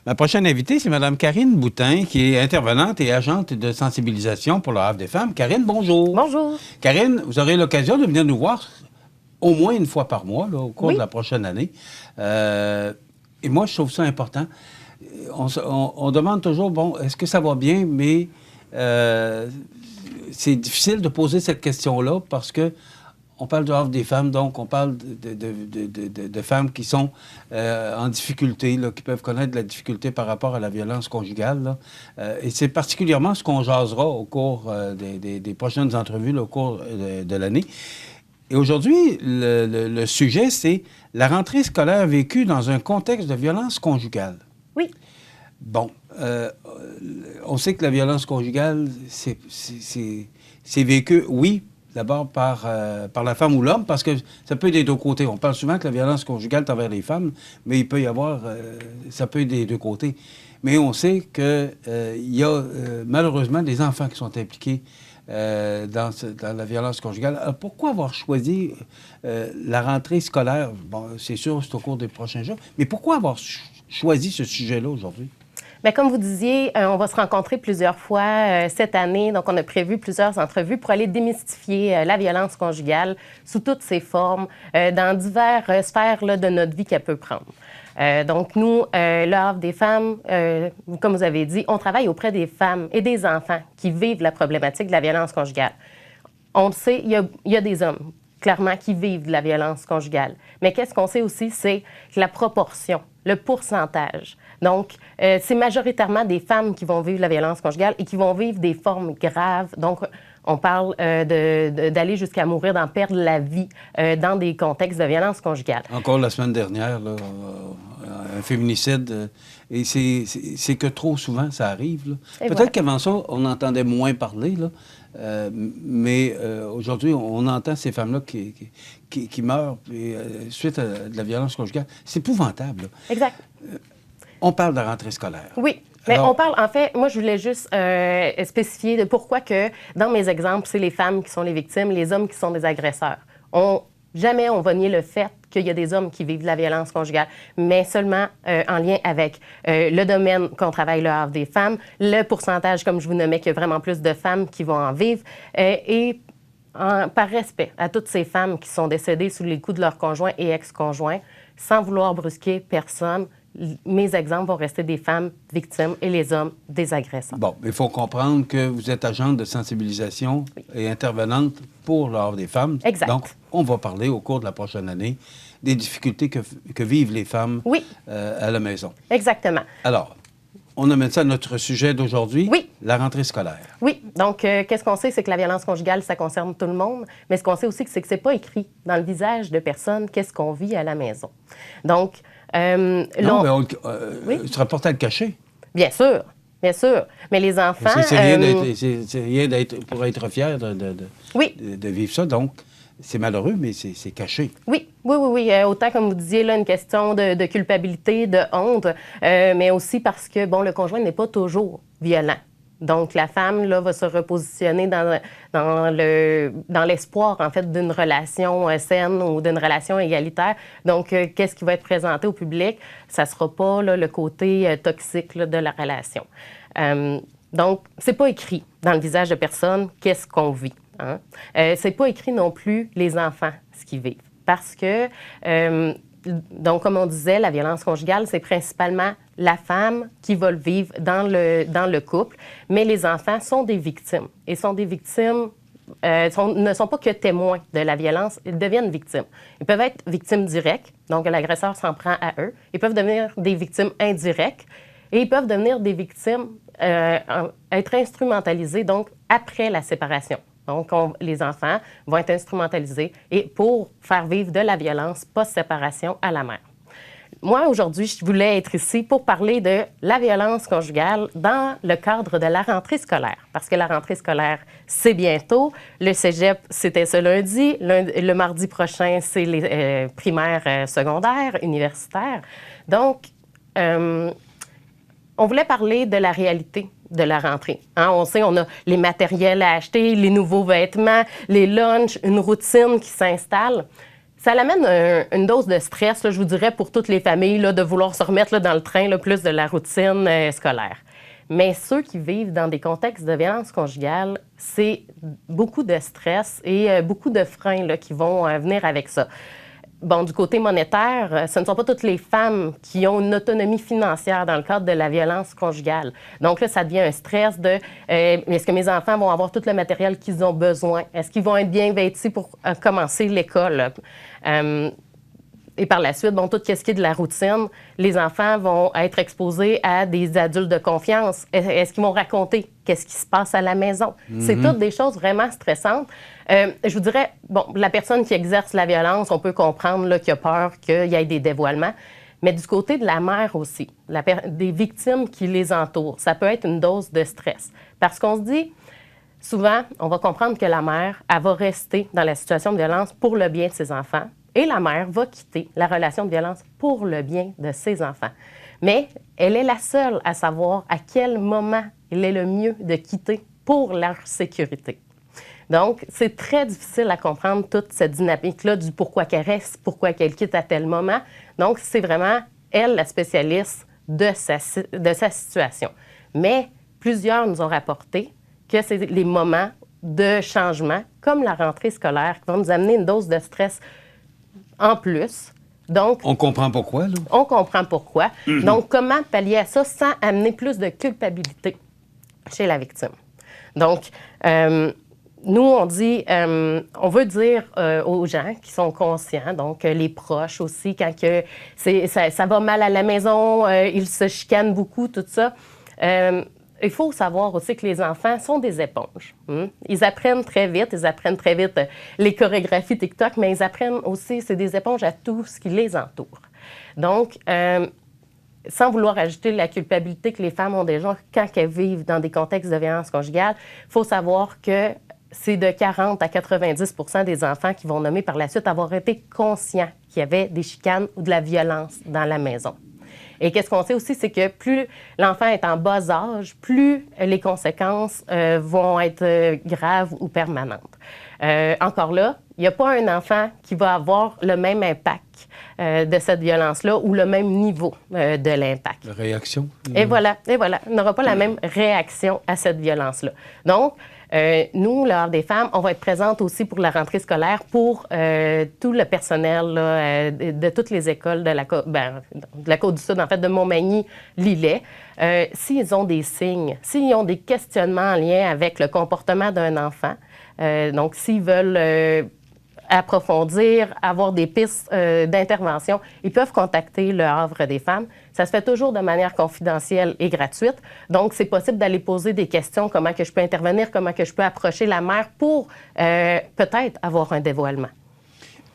Ma prochaine invitée, c'est Mme Karine Boutin, qui est intervenante et agente de sensibilisation pour le Havre des femmes. Karine, bonjour. Bonjour. Karine, vous aurez l'occasion de venir nous voir au moins une fois par mois, là, au cours de la prochaine année. Et moi, je trouve ça important. On demande toujours, bon, est-ce que ça va bien? Mais c'est difficile de poser cette question-là parce que on parle du Havre des femmes, donc on parle de femmes qui sont en difficulté, là, qui peuvent connaître de la difficulté par rapport à la violence conjugale. Là. Et c'est particulièrement ce qu'on jasera au cours des prochaines entrevues, là, au cours de l'année. Et aujourd'hui, le sujet, c'est la rentrée scolaire vécue dans un contexte de violence conjugale. Oui. Bon, on sait que la violence conjugale, c'est vécu, oui, d'abord par la femme ou l'homme, parce que ça peut être des deux côtés. On parle souvent que la violence conjugale est envers les femmes, mais il peut y avoir, ça peut être des deux côtés. Mais on sait qu'il y a malheureusement des enfants qui sont impliqués dans la violence conjugale. Alors, pourquoi avoir choisi la rentrée scolaire? Bon, c'est sûr, c'est au cours des prochains jours, mais pourquoi avoir choisi ce sujet-là aujourd'hui? Bien, comme vous disiez, on va se rencontrer plusieurs fois cette année. Donc, on a prévu plusieurs entrevues pour aller démystifier la violence conjugale sous toutes ses formes, dans diverses sphères là, de notre vie qu'elle peut prendre. Donc, nous, le Havre des femmes, comme vous avez dit, on travaille auprès des femmes et des enfants qui vivent la problématique de la violence conjugale. On le sait, il y a des hommes, clairement, qui vivent de la violence conjugale. Mais qu'est-ce qu'on sait aussi, c'est la proportion, le pourcentage. Donc, c'est majoritairement des femmes qui vont vivre la violence conjugale et qui vont vivre des formes graves. Donc, on parle d'aller jusqu'à mourir, d'en perdre la vie dans des contextes de violence conjugale. Encore la semaine dernière, là, un féminicide, et c'est que trop souvent ça arrive. Peut-être qu'avant ça, on entendait moins parler, là, mais aujourd'hui, on entend ces femmes-là qui meurent suite à de la violence conjugale. C'est épouvantable. Là. Exact. On parle de la rentrée scolaire. Oui. Mais on parle, en fait, moi, je voulais juste spécifier de pourquoi que, dans mes exemples, c'est les femmes qui sont les victimes, les hommes qui sont des agresseurs. Jamais on va nier le fait qu'il y a des hommes qui vivent de la violence conjugale, mais seulement en lien avec le domaine qu'on travaille, le Havre des femmes, le pourcentage, comme je vous nommais, qu'il y a vraiment plus de femmes qui vont en vivre, et par respect à toutes ces femmes qui sont décédées sous les coups de leurs conjoints et ex-conjoints, sans vouloir brusquer personne, mes exemples vont rester des femmes victimes et les hommes des agresseurs. Bon, il faut comprendre que vous êtes agente de sensibilisation et intervenante pour le Havre des femmes. Exact. Donc, on va parler au cours de la prochaine année des difficultés que vivent les femmes à la maison. Exactement. Alors, on amène ça à notre sujet d'aujourd'hui, oui. La rentrée scolaire. Oui. Donc, qu'est-ce qu'on sait? C'est que la violence conjugale, ça concerne tout le monde. Mais ce qu'on sait aussi, c'est que c'est pas écrit dans le visage de personne qu'est-ce qu'on vit à la maison. Donc, non, mais tu rapportes à le cacher. Bien sûr, bien sûr. Mais les enfants... C'est rien d'être pour être fier de vivre ça. Donc, c'est malheureux, mais c'est caché. Oui. Autant, comme vous disiez, là, une question de culpabilité, de honte, mais aussi parce que, bon, le conjoint n'est pas toujours violent. Donc, la femme, là, va se repositionner dans l'espoir, en fait, d'une relation saine ou d'une relation égalitaire. Donc, qu'est-ce qui va être présenté au public? Ça ne sera pas là, le côté toxique là, de la relation. Donc, c'est pas écrit dans le visage de personne qu'est-ce qu'on vit. Hein? C'est pas écrit non plus les enfants, ce qu'ils vivent. Parce que... donc, comme on disait, la violence conjugale, c'est principalement la femme qui va le vivre dans le couple, mais les enfants sont des victimes. Et sont des victimes, ne sont pas que témoins de la violence, ils deviennent victimes. Ils peuvent être victimes directes, donc l'agresseur s'en prend à eux. Ils peuvent devenir des victimes indirectes et ils peuvent devenir des victimes, être instrumentalisés, donc après la séparation. Donc, les enfants vont être instrumentalisés et pour faire vivre de la violence post-séparation à la mère. Moi, aujourd'hui, je voulais être ici pour parler de la violence conjugale dans le cadre de la rentrée scolaire. Parce que la rentrée scolaire, c'est bientôt. Le cégep, c'était ce lundi. Le mardi prochain, c'est les primaires, secondaires, universitaires. Donc, on voulait parler de la réalité de la rentrée. Hein? On sait, on a les matériels à acheter, les nouveaux vêtements, les lunchs, une routine qui s'installe. Ça l'amène une dose de stress, là, je vous dirais, pour toutes les familles, là, de vouloir se remettre là, dans le train là, plus de la routine scolaire. Mais ceux qui vivent dans des contextes de violence conjugale, c'est beaucoup de stress et beaucoup de freins là, qui vont venir avec ça. Bon, du côté monétaire, ce ne sont pas toutes les femmes qui ont une autonomie financière dans le cadre de la violence conjugale. Donc là, ça devient un stress de est-ce que mes enfants vont avoir tout le matériel qu'ils ont besoin? Est-ce qu'ils vont être bien vêtus pour commencer l'école? Et par la suite, bon, tout ce qui est de la routine, les enfants vont être exposés à des adultes de confiance. Est-ce qu'ils vont raconter qu'est-ce qui se passe à la maison? C'est toutes des choses vraiment stressantes. Je vous dirais, bon, la personne qui exerce la violence, on peut comprendre là, qu'il a peur qu'il y ait des dévoilements. Mais du côté de la mère aussi, des victimes qui les entourent, ça peut être une dose de stress. Parce qu'on se dit, souvent, on va comprendre que la mère, elle va rester dans la situation de violence pour le bien de ses enfants. Et la mère va quitter la relation de violence pour le bien de ses enfants. Mais elle est la seule à savoir à quel moment il est le mieux de quitter pour leur sécurité. Donc, c'est très difficile à comprendre toute cette dynamique-là du pourquoi qu'elle reste, pourquoi qu'elle quitte à tel moment. Donc, c'est vraiment elle, la spécialiste de sa situation. Mais plusieurs nous ont rapporté que c'est les moments de changement, comme la rentrée scolaire, qui vont nous amener une dose de stress en plus. Donc, on comprend pourquoi, là. On comprend pourquoi. Donc, comment pallier à ça sans amener plus de culpabilité chez la victime? Donc, nous, on dit, on veut dire aux gens qui sont conscients, donc les proches aussi, quand que ça va mal à la maison, ils se chicanent beaucoup, tout ça. Il faut savoir aussi que les enfants sont des éponges. Ils apprennent très vite les chorégraphies TikTok, mais ils apprennent aussi, c'est des éponges à tout ce qui les entoure. Donc, sans vouloir ajouter la culpabilité que les femmes ont déjà quand elles vivent dans des contextes de violence conjugale, il faut savoir que c'est de 40 à 90 % des enfants qui vont nommer par la suite avoir été conscients qu'il y avait des chicanes ou de la violence dans la maison. Et qu'est-ce qu'on sait aussi, c'est que plus l'enfant est en bas âge, plus les conséquences vont être graves ou permanentes. Encore là, il n'y a pas un enfant qui va avoir le même impact de cette violence-là ou le même niveau de l'impact. La réaction. Et voilà, il n'aura pas la même réaction à cette violence-là. Donc, nous, l'Ordre des femmes, on va être présente aussi pour la rentrée scolaire pour tout le personnel là, de toutes les écoles de la Côte-du-Sud, en fait, de Montmagny, Lillet. S'ils ont des signes, s'ils ont des questionnements en lien avec le comportement d'un enfant, donc s'ils veulent approfondir, avoir des pistes d'intervention, ils peuvent contacter le Havre des femmes. Ça se fait toujours de manière confidentielle et gratuite. Donc, c'est possible d'aller poser des questions, comment que je peux intervenir, comment que je peux approcher la mère pour peut-être avoir un dévoilement.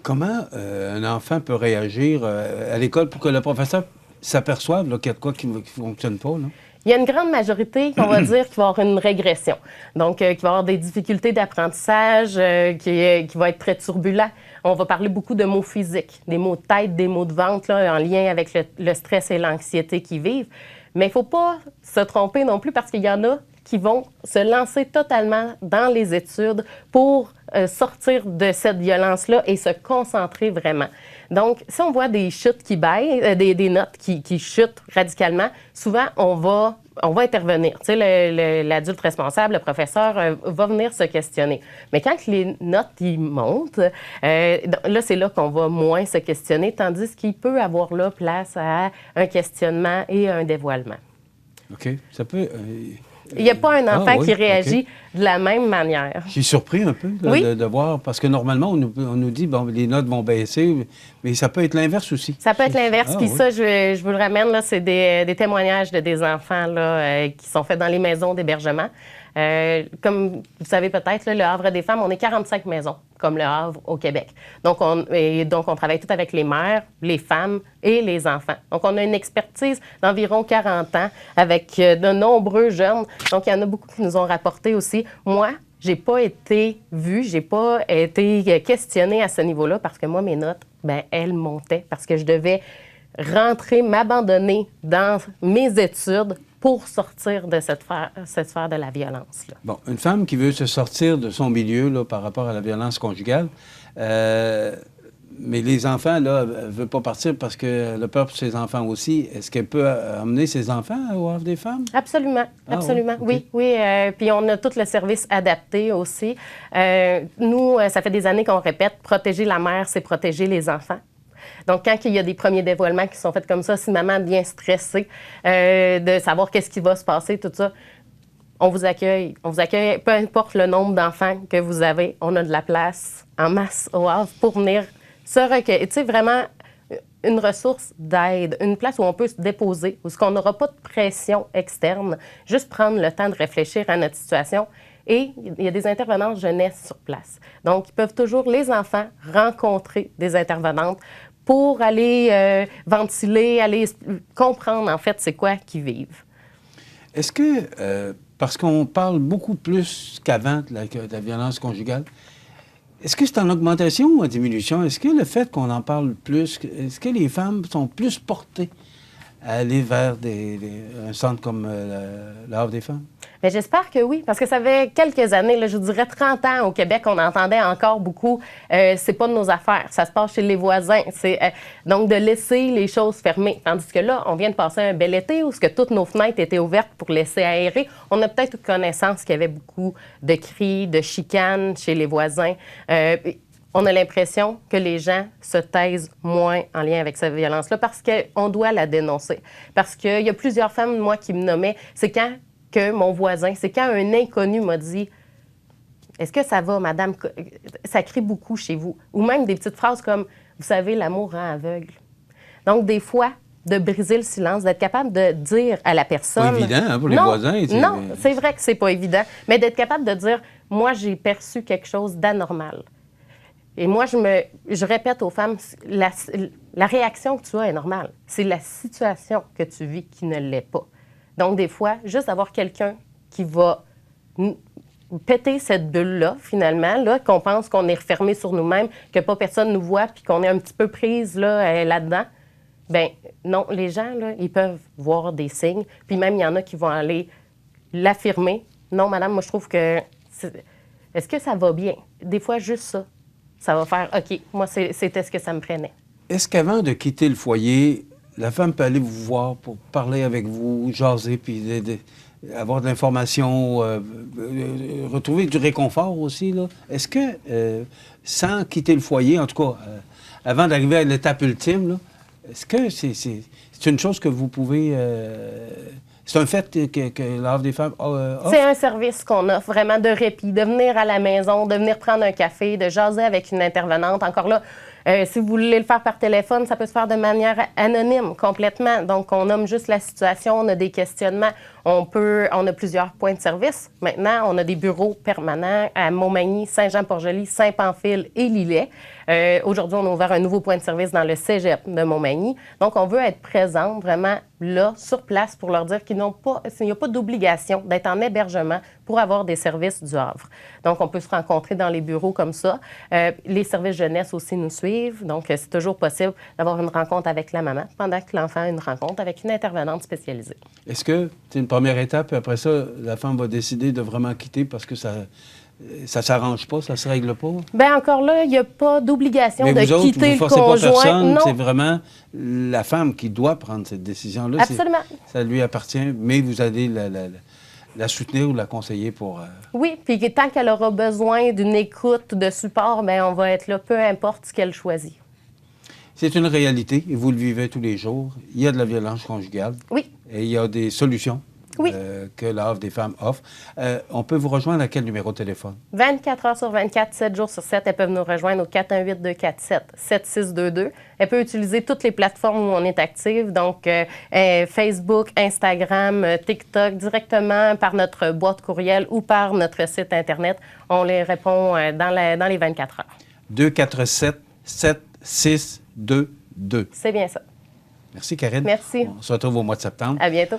Comment un enfant peut réagir à l'école pour que le professeur s'aperçoive qu'il y a de quoi qui ne fonctionne pas, là? Il y a une grande majorité, qu'on va dire, qui va avoir une régression. Donc, qui va avoir des difficultés d'apprentissage, qui va être très turbulent. On va parler beaucoup de mots physiques, des mots de tête, des mots de ventre, là, en lien avec le stress et l'anxiété qu'ils vivent. Mais il ne faut pas se tromper non plus parce qu'il y en a qui vont se lancer totalement dans les études pour sortir de cette violence-là et se concentrer vraiment. Donc, si on voit des chutes qui baissent, des notes qui chutent radicalement, souvent, on va intervenir. Tu sais, l'adulte responsable, le professeur, va venir se questionner. Mais quand les notes ils montent, là, c'est là qu'on va moins se questionner, tandis qu'il peut avoir là place à un questionnement et un dévoilement. OK. Ça peut... Il n'y a pas un enfant qui réagit de la même manière. Je suis surpris un peu de voir, parce que normalement, on nous dit, bon, les notes vont baisser, mais ça peut être l'inverse aussi. Ça peut être l'inverse. Puis ça, je vous le ramène, là, c'est des témoignages de des enfants là, qui sont faits dans les maisons d'hébergement. Comme vous savez peut-être, là, le Havre des femmes, on est 45 maisons, comme le Havre au Québec. Donc, on travaille tout avec les mères, les femmes et les enfants. Donc, on a une expertise d'environ 40 ans avec de nombreux jeunes. Donc, il y en a beaucoup qui nous ont rapporté aussi. Moi, j'ai pas été vue, j'ai pas été questionnée à ce niveau-là parce que moi, mes notes, elles montaient parce que je devais rentrer, m'abandonner dans mes études pour sortir de cette sphère de la violence, là. Bon, une femme qui veut se sortir de son milieu là, par rapport à la violence conjugale, Mais les enfants, là, ne veulent pas partir parce que le peur pour ses enfants aussi. Est-ce qu'elle peut emmener ses enfants au Havre des femmes? Absolument, absolument. Oui, oui. Puis on a tout le service adapté aussi. Nous, ça fait des années qu'on répète, protéger la mère, c'est protéger les enfants. Donc, quand il y a des premiers dévoilements qui sont faits comme ça, si maman est bien stressée de savoir qu'est-ce qui va se passer, tout ça, on vous accueille. On vous accueille, peu importe le nombre d'enfants que vous avez. On a de la place en masse au Havre pour venir se recueillir. Tu sais, vraiment une ressource d'aide, une place où on peut se déposer, où on n'aura pas de pression externe, juste prendre le temps de réfléchir à notre situation. Et il y a des intervenantes jeunesse sur place. Donc, ils peuvent toujours, les enfants, rencontrer des intervenantes pour aller ventiler, aller comprendre, en fait, c'est quoi qu'ils vivent. Est-ce que, parce qu'on parle beaucoup plus qu'avant de la violence conjugale, est-ce que c'est en augmentation ou en diminution? Est-ce que le fait qu'on en parle plus, est-ce que les femmes sont plus portées à aller vers un centre comme le Havre des femmes? Bien, j'espère que oui, parce que ça fait quelques années, là, je vous dirais 30 ans au Québec, on entendait encore beaucoup c'est pas de nos affaires, ça se passe chez les voisins. Donc, de laisser les choses fermées. Tandis que là, on vient de passer un bel été où toutes nos fenêtres étaient ouvertes pour laisser aérer. On a peut-être eu connaissance qu'il y avait beaucoup de cris, de chicanes chez les voisins. On a l'impression que les gens se taisent moins en lien avec cette violence-là parce qu'on doit la dénoncer. Parce qu'il y a plusieurs femmes, moi, qui me nommaient, c'est quand que mon voisin, c'est quand un inconnu m'a dit « Est-ce que ça va, madame? Ça crie beaucoup chez vous. » Ou même des petites phrases comme « Vous savez, l'amour rend aveugle. » Donc, des fois, de briser le silence, d'être capable de dire à la personne... C'est pas évident hein, pour les voisins. Non, c'est vrai que c'est pas évident. Mais d'être capable de dire « Moi, j'ai perçu quelque chose d'anormal. » Et moi, je répète aux femmes, la réaction que tu as est normale. C'est la situation que tu vis qui ne l'est pas. Donc, des fois, juste avoir quelqu'un qui va péter cette bulle-là, finalement, là, qu'on pense qu'on est refermé sur nous-mêmes, que pas personne nous voit, puis qu'on est un petit peu prise là-dedans, bien, non, les gens, là, ils peuvent voir des signes. Puis même, il y en a qui vont aller l'affirmer. Non, madame, moi, je trouve que... Est-ce que ça va bien? Des fois, juste ça. Ça va faire, OK, moi, c'était ce que ça me prenait. Est-ce qu'avant de quitter le foyer, la femme peut aller vous voir pour parler avec vous, jaser, puis avoir de l'information, retrouver du réconfort aussi, là? Est-ce que, sans quitter le foyer, en tout cas, avant d'arriver à l'étape ultime, là, est-ce que c'est une chose que vous pouvez... c'est un fait que l'Havre des femmes offre? C'est un service qu'on offre, vraiment de répit, de venir à la maison, de venir prendre un café, de jaser avec une intervenante. Encore là, si vous voulez le faire par téléphone, ça peut se faire de manière anonyme, complètement. Donc, on nomme juste la situation, on a des questionnements. On a plusieurs points de service. Maintenant, on a des bureaux permanents à Montmagny, Saint-Jean-Port-Joli, Saint-Pamphile et Lillet. Aujourd'hui, on a ouvert un nouveau point de service dans le cégep de Montmagny. Donc, on veut être présente vraiment là, sur place, pour leur dire qu'il n'y a pas d'obligation d'être en hébergement pour avoir des services du Havre. Donc, on peut se rencontrer dans les bureaux comme ça. Les services jeunesse aussi nous suivent. Donc, c'est toujours possible d'avoir une rencontre avec la maman pendant que l'enfant a une rencontre avec une intervenante spécialisée. Est-ce que c'est une première étape, et après ça, la femme va décider de vraiment quitter parce que ça s'arrange pas, ça se règle pas? Bien, encore là, il n'y a pas d'obligation de vous autres, quitter vous forcez le conjoint. Pas personne, non. C'est vraiment la femme qui doit prendre cette décision-là. Absolument. Ça lui appartient, mais vous allez la soutenir ou la conseiller pour... Oui, puis tant qu'elle aura besoin d'une écoute, de support, bien, on va être là, peu importe ce qu'elle choisit. C'est une réalité, et vous le vivez tous les jours. Il y a de la violence conjugale. Oui. Et il y a des solutions. Oui. Que l'Havre des femmes offre. On peut vous rejoindre à quel numéro de téléphone? 24 heures sur 24, 7 jours sur 7. Elles peuvent nous rejoindre au 418-247-7622. Elles peuvent utiliser toutes les plateformes où on est active, donc Facebook, Instagram, TikTok, directement par notre boîte courriel ou par notre site Internet. On les répond dans les 24 heures. 247-7622. C'est bien ça. Merci, Karine. Merci. On se retrouve au mois de septembre. À bientôt.